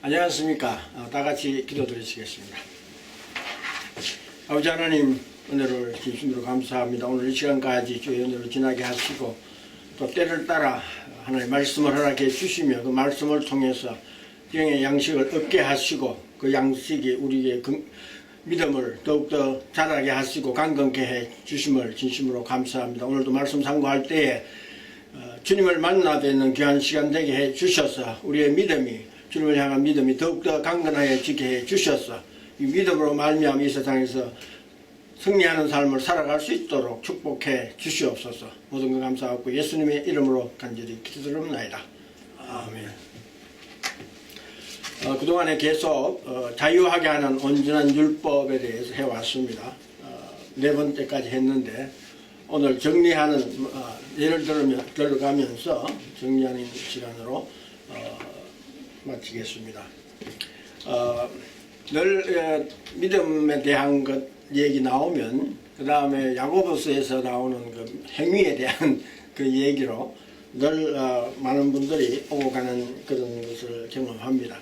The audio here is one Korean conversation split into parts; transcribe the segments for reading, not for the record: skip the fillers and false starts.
안녕하십니까. 다 같이 기도드리시겠습니다. 아버지 하나님, 은혜를 진심으로 감사합니다. 오늘 이 시간까지 주의 은혜로 지나게 하시고 또 때를 따라 하나님의 말씀을 허락해 주시며 그 말씀을 통해서 영의 양식을 얻게 하시고 그 양식이 우리의 믿음을 더욱더 자라게 하시고 강건케 해 주심을 진심으로 감사합니다. 오늘도 말씀 상고할 때에 주님을 만나 뵙는 귀한 시간 되게 해 주셔서 우리의 믿음이 주님을 향한 믿음이 더욱더 강건해지게 해 주셔서 이 믿음으로 말미암아 이 세상에서 승리하는 삶을 살아갈 수 있도록 축복해 주시옵소서. 모든 것 감사하고 예수님의 이름으로 간절히 기도드립니다. 아멘. 그동안에 계속 자유하게 하는 온전한 율법에 대해서 해왔습니다. 네 번째까지 했는데 오늘 정리하는 예를 들어가면서 정리하는 시간으로 마치겠습니다. 늘 믿음에 대한 것 얘기 나오면 그 다음에 야고보서에서 나오는 그 행위에 대한 그 얘기로 늘 많은 분들이 오고 가는 그런 것을 경험합니다.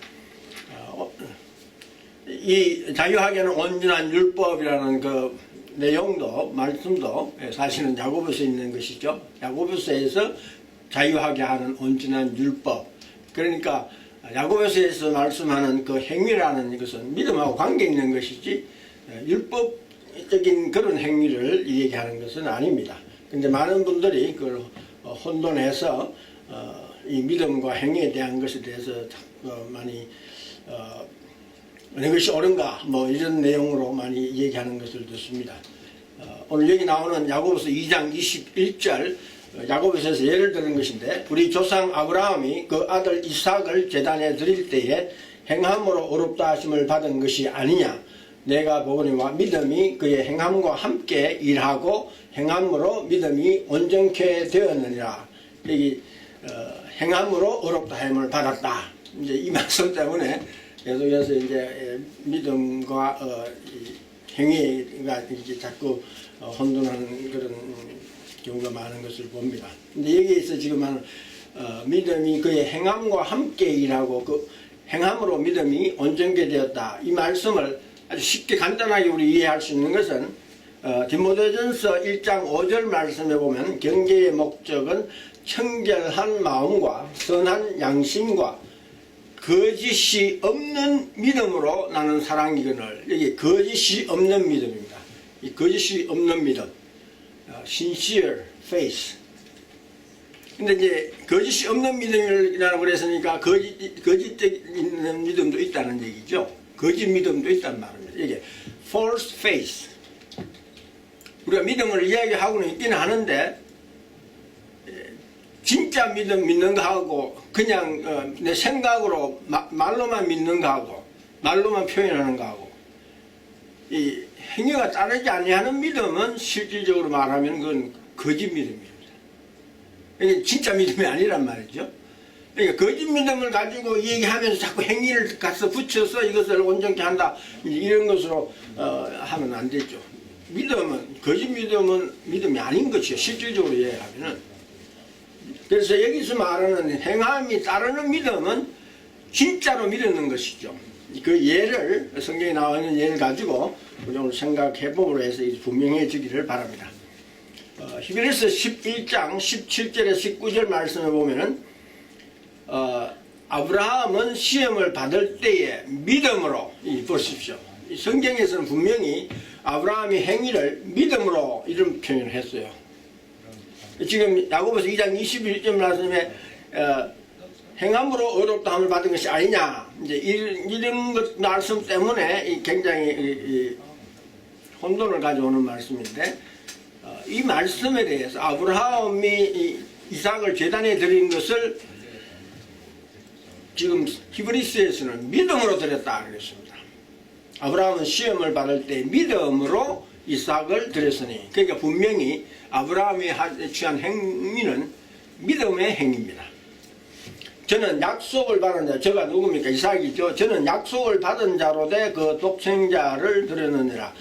이 자유하게 하는 온전한 율법이라는 그 내용도 말씀도 사실은 야고보서에 있는 것이죠. 야고보서에서 자유하게 하는 온전한 율법. 그러니까 야고보서에서 말씀하는 그 행위라는 것은 믿음하고 관계 있는 것이지 율법적인 그런 행위를 얘기하는 것은 아닙니다. 근데 많은 분들이 그걸 혼돈해서 이 믿음과 행위에 대한 것에 대해서 많이 어느 것이 옳은가 뭐 이런 내용으로 많이 얘기하는 것을 듣습니다. 오늘 여기 나오는 야고보서 2장 21절 야고보서에서 예를 드는 것인데 우리 조상 아브라함이 그 아들 이삭을 제단에 드릴 때에 행함으로 어렵다 하심을 받은 것이 아니냐. 내가 보거니와 믿음이 그의 행함과 함께 일하고 행함으로 믿음이 온전케 되었느니라. 여기 행함으로 어렵다 함을 받았다. 이제 이 말씀 때문에 계속해서 이제 믿음과 행위가 이제 자꾸 혼돈하는 그런 경우가 많은 것을 봅니다. 근데 여기에서 지금 하는 믿음이 그의 행함과 함께 일하고 그 행함으로 믿음이 온전케 되었다. 이 말씀을 아주 쉽게 간단하게 우리 이해할 수 있는 것은 디모데전서 1장 5절 말씀에 보면 경계의 목적은 청결한 마음과 선한 양심과 거짓이 없는 믿음으로 나는 사랑이거늘. 여기 거짓이 없는 믿음입니다. 이 거짓이 없는 믿음, sincere faith. 근데 이제 거짓이 없는 믿음이라고 그랬으니까 거짓적인 믿음도 있다는 얘기죠. 거짓 믿음도 있단 말입니다. 이게 false faith. 우리가 믿음을 이야기하고는 있기는 하는데 진짜 믿음 믿는 거하고 그냥 내 생각으로 말로만 믿는 거하고 말로만 표현하는 거하고 이 행위가 따르지 아니하는 믿음은 실질적으로 말하면 그건 거짓 믿음입니다. 이게 진짜 믿음이 아니란 말이죠. 그러니까 거짓 믿음을 가지고 얘기하면서 자꾸 행위를 가서 붙여서 이것을 온전케 한다 이런 것으로 하면 안 되죠. 믿음은 거짓 믿음은 믿음이 아닌 것이요. 실질적으로 이해하면은. 그래서 여기서 말하는 행함이 따르는 믿음은 진짜로 믿는 것이죠. 그 예를 성경에 나와 있는 예를 가지고 우리 오늘 생각해봄으로 해서 분명해지기를 바랍니다. 히브리서 11장 17절에 19절 말씀에 보면은 아브라함은 시험을 받을 때에 믿음으로 보십시오. 성경에서는 분명히 아브라함의 행위를 믿음으로 이런 표현을 했어요. 지금 야고보서 2장 21절 말씀에 행함으로 어렵다 함을 받은 것이 아니냐. 이제 이런 것 말씀 때문에 굉장히 혼돈을 가져오는 말씀인데 이 말씀에 대해서 아브라함이 이삭을 제단에 드린 것을 지금 히브리서에서는 믿음으로 드렸다 그랬습니다. 아브라함은 시험을 받을 때 믿음으로 이삭을 드렸으니 그러니까 분명히 아브라함이 취한 행위는 믿음의 행위입니다. 저는 약속을 받은 자, 저가 누굽니까? 이삭이죠. 저는 약속을 받은 자로 돼 그 독생자를 드렸느니라.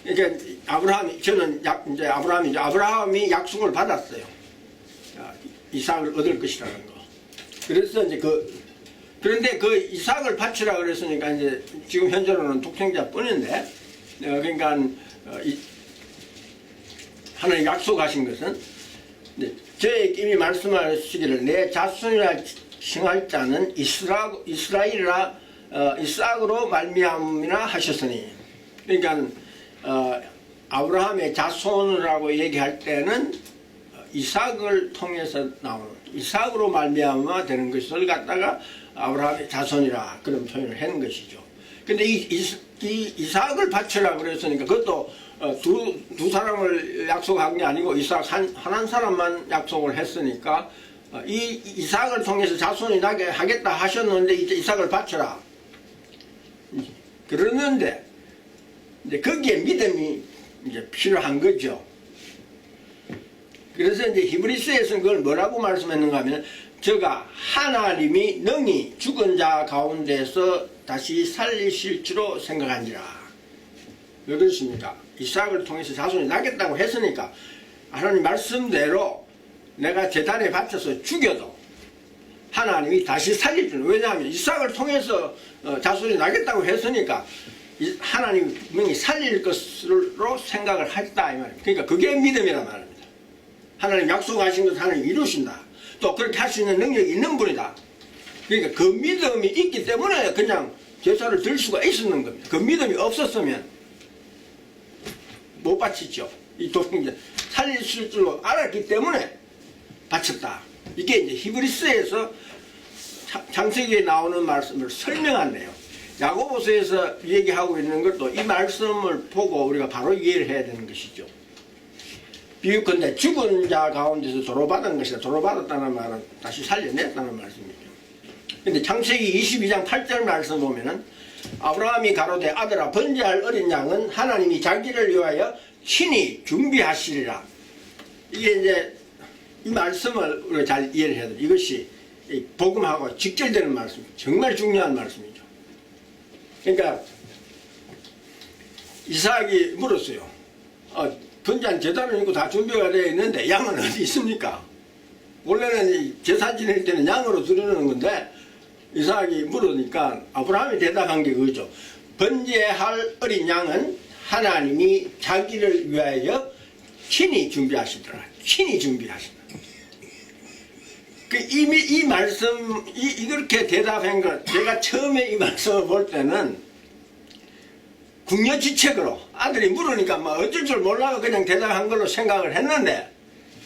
그러니까 아브라함이 약속을 받았어요. 이삭을 얻을 것이라는 거. 그래서 이제 그런데 그 이삭을 바치라 그랬으니까 이제 지금 현재로는 독생자뿐인데 그러니까 하나님 약속하신 것은 저에게 이미 말씀하시기를 내 자손이라 칭할 자는 이스라엘이라 이삭으로 말미암이라 하셨으니 그러니까 아브라함의 자손이라고 얘기할 때는 이삭을 통해서 나오는 이삭으로 말미암아 되는 것을 갖다가 아브라함의 자손이라 그런 표현을 하는 것이죠. 근데 이 이삭을 바치라 그랬으니까 그것도 두 사람을 약속한 게 아니고 이삭 한 사람만 약속을 했으니까 이 이삭을 통해서 자손이 나게 하겠다 하셨는데 이제 이삭을 바쳐라 그러는데 이제 거기에 믿음이 이제 필요한 거죠. 그래서 이제 히브리서에서는 그걸 뭐라고 말씀했는가 하면 저가 하나님이 능히 죽은 자 가운데서 다시 살리실 줄로 생각한지라. 왜 그렇습니까? 이삭을 통해서 자손이 나겠다고 했으니까 하나님 말씀대로 내가 제단에 바쳐서 죽여도 하나님이 다시 살릴 줄. 왜냐하면 이삭을 통해서 자손이 나겠다고 했으니까 하나님이 분명히 살릴 것으로 생각을 했다 이 말입니다. 그러니까 그게 믿음이란 말입니다. 하나님 약속하신 것을 하나님 이루신다. 또 그렇게 할 수 있는 능력이 있는 분이다. 그러니까 그 믿음이 있기 때문에 그냥 제사를 들 수가 있었는 겁니다. 그 믿음이 없었으면 못 바치죠. 이 독생자 살릴 줄로 알았기 때문에 바쳤다. 이게 이제 히브리서에서 창세기에 나오는 말씀을 설명한대요. 야고보서에서 얘기하고 있는 것도 이 말씀을 보고 우리가 바로 이해를 해야 되는 것이죠. 비유컨대 죽은 자 가운데서 도로받은 것이다. 도로받았다는 말은 다시 살려냈다는 말씀이죠. 근데 창세기 22장 8절 말씀 보면은 아브라함이 가로되 아들아 번제할 어린 양은 하나님이 자기를 위하여 친히 준비하시리라. 이게 이제 이 말씀을 우리가 잘 이해를 해야 돼요. 이것이 복음하고 직결되는 말씀, 정말 중요한 말씀이죠. 그러니까 이삭이 물었어요. 번제한 제단은 있고 다 준비가 되어 있는데 양은 어디 있습니까? 원래는 제사 지낼 때는 양으로 드리는 건데 이삭이 물으니까 아브라함이 대답한 게 그거죠. 번제할 어린 양은 하나님이 자기를 위하여 친히 준비하시더라. 친히 준비하시더라. 이미 이 말씀, 이렇게 대답한 것, 제가 처음에 이 말씀을 볼 때는 궁여지책으로 아들이 물으니까 막 어쩔 줄 몰라서 그냥 대답한 걸로 생각을 했는데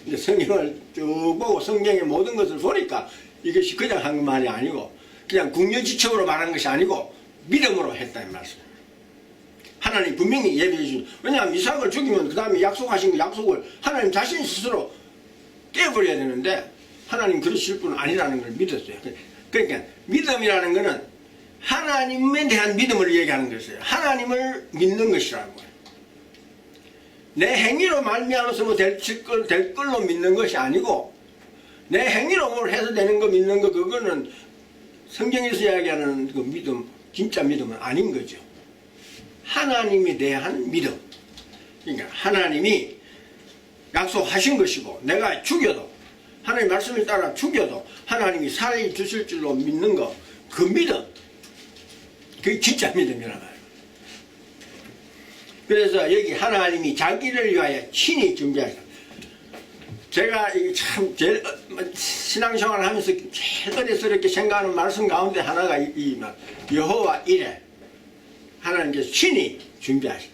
이제 성경을 쭉 보고 성경의 모든 것을 보니까 이것이 그냥 한 말이 아니고 그냥 궁여지책으로 말한 것이 아니고 믿음으로 했다는 말씀입니다. 하나님 분명히 예비해 주신. 왜냐하면 이삭을 죽이면 그 다음에 약속하신 그 약속을 하나님 자신 스스로 깨버려야 되는데 하나님 그러실 분은 아니라는 걸 믿었어요. 그러니까 믿음이라는 것은 하나님에 대한 믿음을 얘기하는 것이에요. 하나님을 믿는 것이라고요. 내 행위로 말미암아서 뭐 될 걸로 믿는 것이 아니고 내 행위로 뭘 해서 되는 거 믿는 거 그거는 성경에서 이야기하는 그 믿음, 진짜 믿음은 아닌 거죠. 하나님에 대한 믿음. 그러니까 하나님이 약속하신 것이고 내가 죽여도 하나님 말씀을 따라 죽여도 하나님이 살려주실 줄로 믿는 거 그 믿음. 그게 진짜 믿음이란 말이에요. 그래서 여기 하나님이 자기를 위하여 친히 준비하셨다. 제가 참 제일 신앙생활을 하면서 제일 어려스럽게 생각하는 말씀 가운데 하나가 여호와 이레 하나님께서 친히 준비하셨다.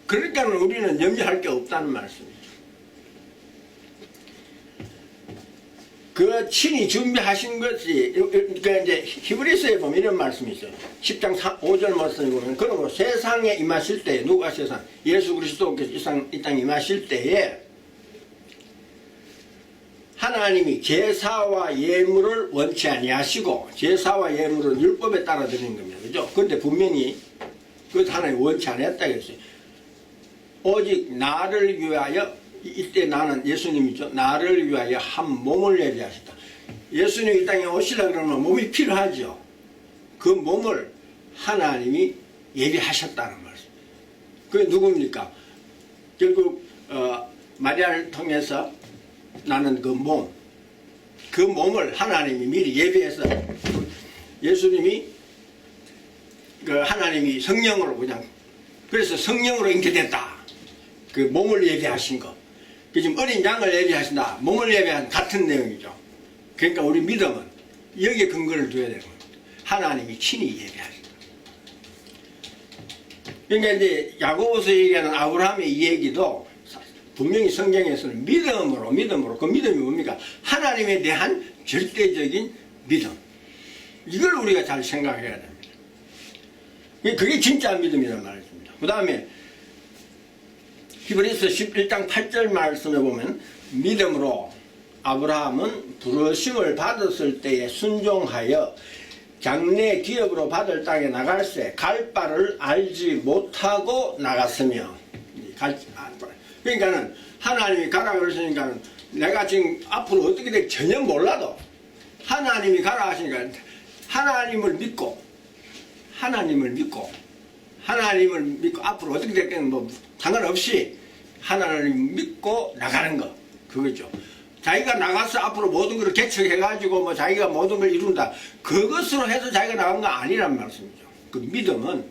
그러니까 우리는 염려할 게 없다는 말씀이죠. 그 친히 준비하신 것이 그러니까 이제 히브리서에 보면 이런 말씀이 있어요. 10장 5절 말씀에 보면 그러므로 세상에 임하실 때에 누가 세상 예수 그리스도께서 이 땅에 임하실 때에 하나님이 제사와 예물을 원치 아니하시고 제사와 예물은 율법에 따라 드리는 겁니다. 그죠? 그런데 분명히 그것도 하나님이 원치 않았다 그랬어요. 오직 나를 위하여 이때 나는 예수님이죠. 나를 위하여 한 몸을 예비하셨다. 예수님이 이 땅에 오시려 그러면 몸이 필요하죠. 그 몸을 하나님이 예비하셨다는 말씀. 그게 누굽니까? 결국 마리아를 통해서 나는 그 몸을 하나님이 미리 예비해서 예수님이 그 하나님이 성령으로 그냥 그래서 성령으로 잉태됐다. 그 몸을 예배하신 거. 그 지금 어린 양을 예배하신다. 몸을 예배한 같은 내용이죠. 그러니까 우리 믿음은 여기에 근거를 둬야 되는 겁니다. 하나님이 친히 예배하신다. 그러니까 이제 야고보서 얘기하는 아브라함의 이 얘기도 분명히 성경에서는 믿음으로 그 믿음이 뭡니까? 하나님에 대한 절대적인 믿음. 이걸 우리가 잘 생각해야 됩니다. 그게 진짜 믿음이란 말입니다. 그 다음에 히브리서 11장 8절 말씀에 보면 믿음으로 아브라함은 부르심을 받았을 때에 순종하여 장래 기업으로 받을 땅에 나갈새 갈 바를 알지 못하고 나갔으며 그러니까는 하나님이 가라 그러시니까 내가 지금 앞으로 어떻게 될지 전혀 몰라도 하나님이 가라 하시니까 하나님을 믿고 앞으로 어떻게 될지는 뭐 상관없이 하나님 믿고 나가는 거 그거죠. 자기가 나가서 앞으로 모든 걸 개척해가지고 뭐 자기가 모든 걸 이룬다 그것으로 해서 자기가 나간 거 아니란 말씀이죠. 그 믿음은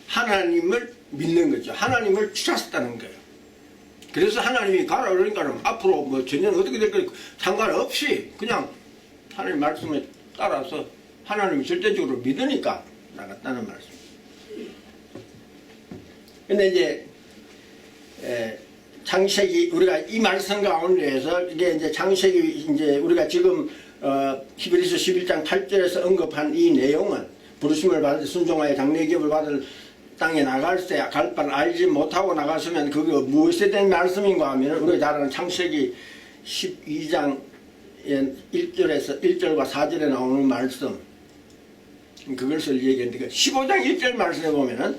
하나님을 믿는 거죠. 하나님을 추렸다는 거예요. 그래서 하나님이 가라 그러니까 앞으로 뭐 전혀 어떻게 될지 상관없이 그냥 하나님 말씀에 따라서 하나님을 절대적으로 믿으니까 나갔다는 말씀입니다. 근데 이제 창세기 우리가 이 말씀 가운데에서 이게 이제 창세기 이제 우리가 지금 히브리서 11장 8절에서 언급한 이 내용은 부르심을 받을 순종하여 장래 기업을 받을 땅에 나갈 때 갈 바를 알지 못하고 나갔으면 그게 무엇에 대한 말씀인가 하면 우리가 잘 아는 창세기 12장 1절에서 1절과 4절에 나오는 말씀 그것을 얘기했는데 15장 1절 말씀에 보면은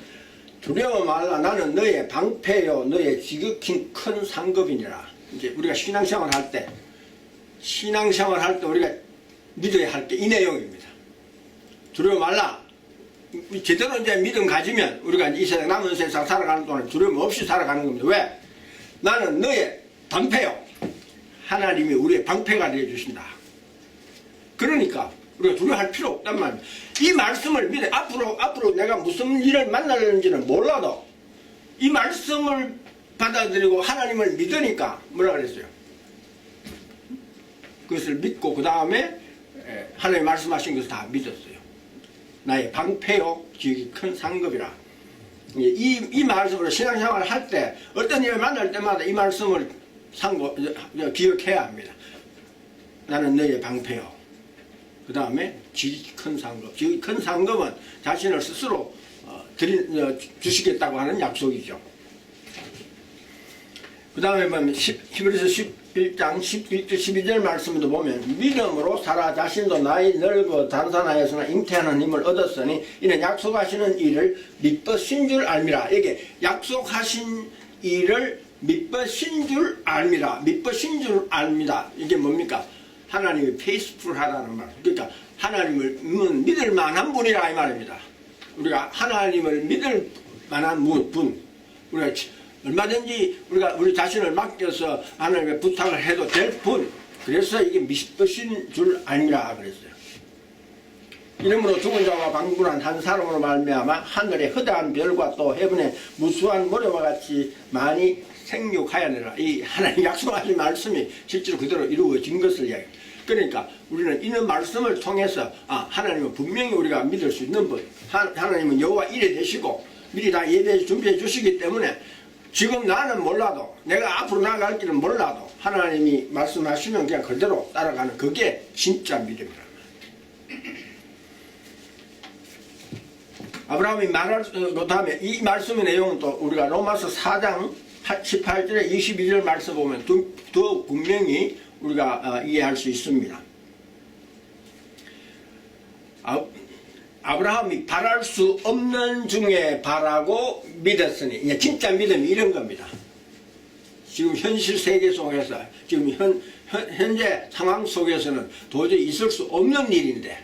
두려워 말라 나는 너의 방패요 너의 지극히 큰 상급이니라. 이제 우리가 신앙생활 할 때 우리가 믿어야 할 게 이 내용입니다. 두려워 말라. 제대로 이제 믿음 가지면 우리가 이 세상 남은 세상 살아가는 동안 두려움 없이 살아가는 겁니다. 왜? 나는 너의 방패요. 하나님이 우리의 방패가 되어주신다. 그러니까 우리가 두려워할 필요 없단 말이에요. 이 말씀을 믿어 앞으로 내가 무슨 일을 만나는지는 몰라도 이 말씀을 받아들이고 하나님을 믿으니까 뭐라 그랬어요? 그것을 믿고 그 다음에 하나님 말씀하신 것을 다 믿었어요. 나의 방패요 지극히 큰 상급이라. 이 말씀으로 신앙생활을 할 때 어떤 일을 만날 때마다 이 말씀을 기억해야 합니다. 나는 너의 방패요. 그 다음에 지극히 큰 상급. 지극히 큰 상급은 자신을 스스로 주시겠다고 하는 약속이죠. 그 다음에 보면 히브리서 11장 11절 12절 말씀도 보면 믿음으로 사라 자신도 나이 늙어 단산하였으나 잉태하는 힘을 얻었으니 이는 약속하시는 일을 믿으신 줄 알미라. 이게 약속하신 일을 믿으신 줄 알미라. 믿으신 줄 압니다. 이게 뭡니까? 하나님이 페이스풀하다는 말. 그러니까 하나님을 믿을 만한 분이라 이 말입니다. 우리가 하나님을 믿을 만한 분. 우리가 얼마든지 우리 자신을 맡겨서 하나님께 부탁을 해도 될 분. 그래서 이게 믿으신 줄 아니라 그랬어요. 이러므로 죽은 자와 방불한 한 사람으로 말미암아 하늘의 허다한 별과 또 해변의 무수한 모래와 같이 많이 생육하여내라. 이 하나님 약속하신 말씀이 실제로 그대로 이루어진 것을 이야기합니다. 그러니까 우리는 이런 말씀을 통해서 하나님은 분명히 우리가 믿을 수 있는 분, 하나님은 여호와 이래 되시고 미리 다 예배해 준비해 주시기 때문에 지금 나는 몰라도 내가 앞으로 나아갈 길은 몰라도 하나님이 말씀하시면 그냥 그대로 따라가는 그게 진짜 믿음이란 말이에요. 아브라함이 말할 그 다음에 이 말씀의 내용은 또 우리가 로마서 4장 18절에 22절 말씀 보면 더 분명히 우리가 이해할 수 있습니다. 아브라함이 바랄 수 없는 중에 바라고 믿었으니 진짜 믿음이 이런 겁니다. 지금 현실 세계 속에서 지금 현재 상황 속에서는 도저히 있을 수 없는 일인데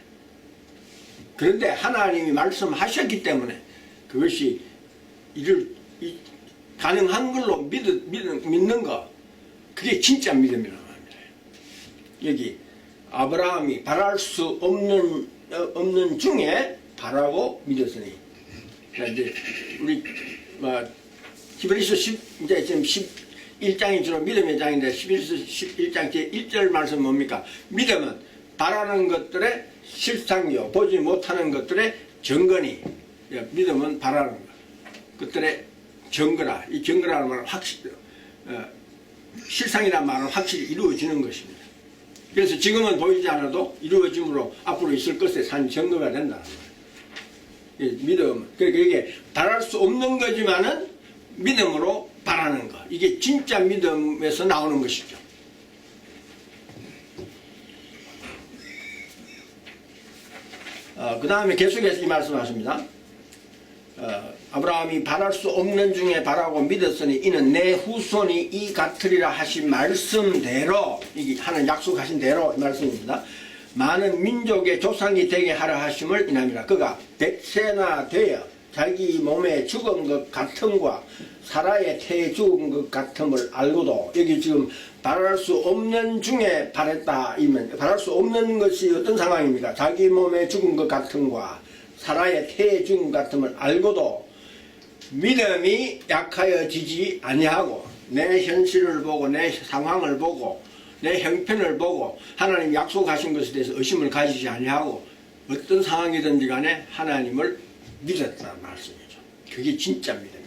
그런데 하나님이 말씀하셨기 때문에 그것이 가능한 걸로 믿는 거 그게 진짜 믿음이라고 합니다. 여기 아브라함이 바랄 수 없는 없는 중에 바라고 믿었으니. 그러니까 이제 우리 히브리서 이제 지금 11장이 주로 믿음의 장인데 히브리서 11장 제 1절 말씀 뭡니까? 믿음은 바라는 것들의 실상이요 보지 못하는 것들의 증거니. 믿음은 바라는 것. 것들의 증거라. 이 증거라는 말은 확실히 실상이라는 말은 확실히 이루어지는 것입니다. 그래서 지금은 보이지 않아도 이루어짐으로 앞으로 있을 것에 산 증거가 된다는 거예요. 믿음. 그러니까 이게 바랄 수 없는 거지만은 믿음으로 바라는 것. 이게 진짜 믿음에서 나오는 것이죠. 그 다음에 계속해서 이 말씀하십니다. 아브라함이 바랄 수 없는 중에 바라고 믿었으니 이는 내 후손이 이 같으리라 하신 말씀대로, 이게 하는 약속하신 대로 이 말씀입니다. 많은 민족의 조상이 되게 하라 하심을 인함이라. 그가 100세나 되어 자기 몸에 죽은 것 같음과 사라의 태에 죽은 것 같음을 알고도, 여기 지금 바랄 수 없는 중에 바랬다 이면 바랄 수 없는 것이 어떤 상황입니까? 자기 몸에 죽은 것 같음과 사라의 태에 죽은 것 같음을 알고도 믿음이 약하여지지 아니하고, 내 현실을 보고 내 상황을 보고 내 형편을 보고 하나님 약속하신 것에 대해서 의심을 가지지 아니하고 어떤 상황이든지 간에 하나님을 믿었다는 말씀이죠. 그게 진짜 믿음이다.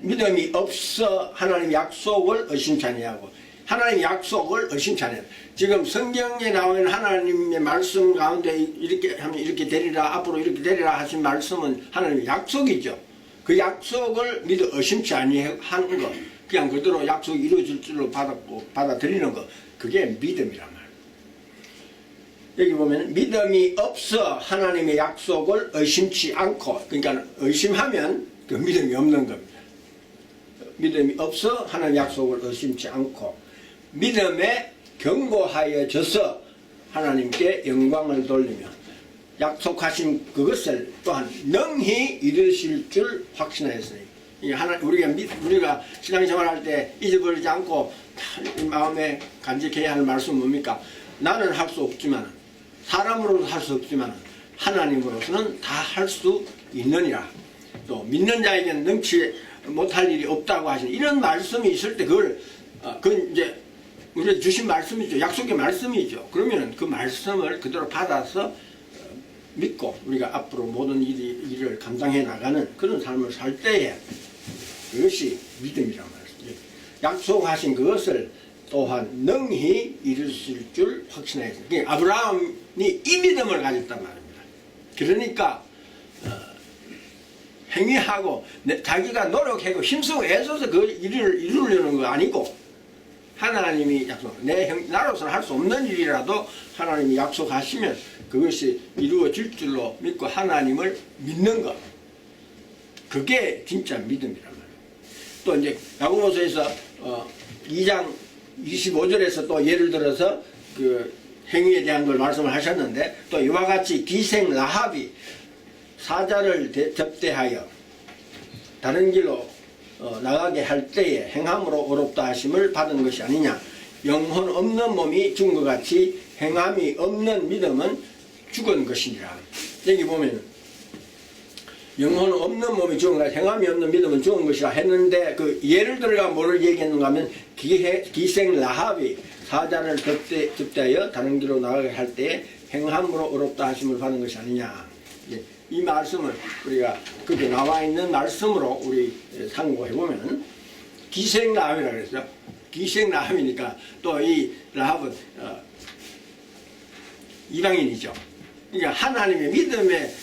믿음이 없어 하나님 약속을 의심치 아니하고, 하나님 약속을 의심치 아니하고, 지금 성경에 나오는 하나님의 말씀 가운데 이렇게 하면 이렇게 되리라, 앞으로 이렇게 되리라 하신 말씀은 하나님의 약속이죠. 그 약속을 믿어 의심치 아니하는 것, 그냥 그대로 약속이 이루어질 줄로 받아들이는 것, 그게 믿음이란 말이에요. 여기 보면 믿음이 없어 하나님의 약속을 의심치 않고, 그러니까 의심하면 그 믿음이 없는 겁니다. 믿음이 없어 하나님의 약속을 의심치 않고 믿음에 견고하여져서 하나님께 영광을 돌리며 약속하신 그것을 또한 능히 이루실 줄 확신하였으니, 우리가 신앙생활할 때 잊어버리지 않고 마음에 간직해야 할 말씀은 뭡니까? 나는 할 수 없지만, 사람으로도 할 수 없지만 하나님으로서는 다 할 수 있느니라. 또 믿는 자에게는 능치 못할 일이 없다고 하시는 이런 말씀이 있을 때 그건 이제 우리가 주신 말씀이죠. 약속의 말씀이죠. 그러면 그 말씀을 그대로 받아서 믿고 우리가 앞으로 모든 일을 감당해 나가는 그런 삶을 살 때에 그것이 믿음이란 말이죠. 약속하신 그것을 또한 능히 이루실 줄 확신하였습니다. 그러니까 아브라함이 이 믿음을 가졌단 말입니다. 그러니까 행위하고 자기가 노력하고 힘쓰고 애써서 그 일을 이루려는 거 아니고, 하나님이 약속, 나로서는 할 수 없는 일이라도 하나님이 약속하시면 그것이 이루어질 줄로 믿고 하나님을 믿는 것, 그게 진짜 믿음이란 말이에요. 또 이제 야고보서에서 2장 25절에서 또 예를 들어서 그 행위에 대한 걸 말씀을 하셨는데, 또 이와 같이 기생 라합이 사자를 접대하여 다른 길로 나가게 할 때에 행함으로 어렵다 하심을 받은 것이 아니냐. 영혼 없는 몸이 죽은 것 같이 행함이 없는 믿음은 죽은 것이니라. 여기 보면 영혼 없는 몸이 죽은 것 같이 행함이 없는 믿음은 죽은 것이라 했는데, 그 예를 들어가 뭐를 얘기했는가 하면 기생 라합이 사자를 접대하여 다른 길로 나가게 할 때에 행함으로 어렵다 하심을 받은 것이 아니냐. 이 말씀을 우리가 거기 나와 있는 말씀으로 우리 상고해보면 기생 라합이라고 그랬어요. 기생 라합이니까 또 이 라합은 이방인이죠. 그러니까 하나님의 믿음의